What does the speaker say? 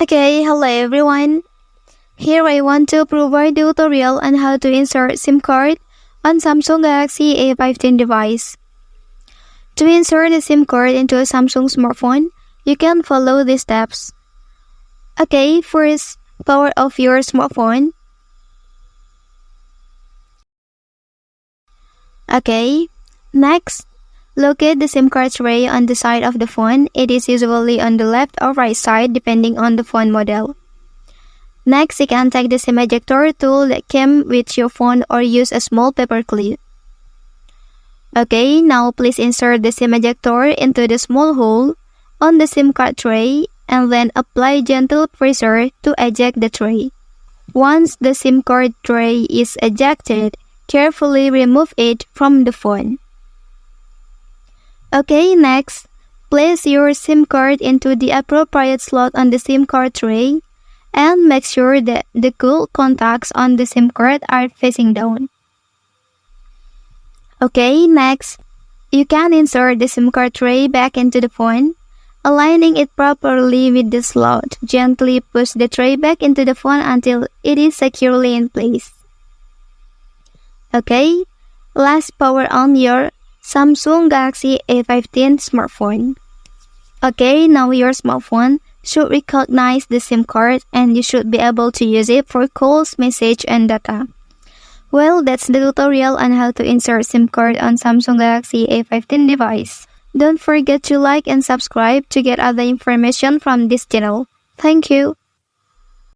Okay, hello everyone. Here I want to provide a tutorial on how to insert SIM card on Samsung Galaxy A15 device. To insert a SIM card into a Samsung smartphone, you can follow these steps. Okay, first, power off your smartphone. Okay, next, locate the SIM card tray on the side of the phone. It is usually on the left or right side depending on the phone model. Next, you can take the SIM ejector tool that came with your phone or use a small paper clip. Okay, now please insert the SIM ejector into the small hole on the SIM card tray and then apply gentle pressure to eject the tray. Once the SIM card tray is ejected, carefully remove it from the phone. Okay, next, place your SIM card into the appropriate slot on the SIM card tray and make sure that the cool contacts on the SIM card are facing down. Okay, next, you can insert the SIM card tray back into the phone. Aligning it properly with the slot, gently push the tray back into the phone until it is securely in place. Okay, last, power on your Samsung Galaxy A15 smartphone. Okay, now your smartphone should recognize the SIM card and you should be able to use it for calls, message, and data. Well, that's the tutorial on how to insert SIM card on Samsung Galaxy A15 device. Don't forget to like and subscribe to get other information from this channel. Thank you.